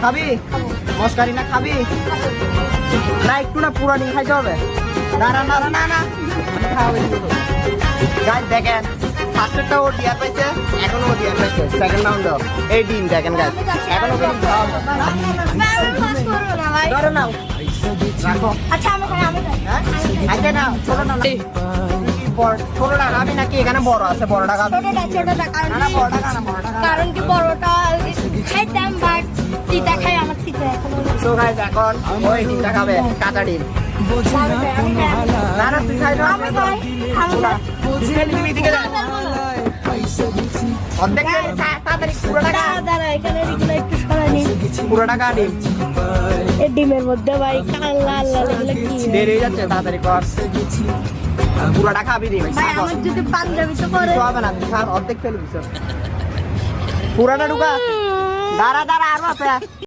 খাবি মস্কারি না খাবি না একটু না পুরা ডিম খাইতে হবে না না না না না গাইস দেখেন ফার্স্টটা ও ডিয়ার পাইছে এখনো ও ডিয়ার পাইছে সেকেন্ড রাউন্ড এই ডিম দেখেন গাইস এখনো কিন্তু খাওয়া ধরো নাও রাখো আচ্ছা আমি খাই হ্যাঁ আচ্ছা না ছোট না ছোটটা খাবি নাকি এখানে বড় আছে বড়টা খাবি ছোটটা কারণ না বড়টা খানা বড়টা কারণ কি বড়টা খাইতাম বাট তিতা খাই আমার তিতা এখন সো গাইস এখন ওই ডিমটা খাবে কাঁচা ডিম না না তুই খাই না আমি খাই তুমি দিকে যা অর্ধেক তাড়াতাড়ি পুরোটা খা দাঁড়া এখানে এগুলো একটু সরানি পুরোটা খা ডিম এই ডিমের মধ্যে ভাই কাল্লা আল্লাহ এগুলো কি দেরি হয়ে যাচ্ছে তাড়াতাড়ি কর পুরোটা খাবি ডিম ভাই আমার যদি পাঞ্জাবি তো পরে হবে না তুই খা অর্ধেক ফেলে দিছ পুরোটা ঢুকা দাঁড়া দাঁড়া আরো আছে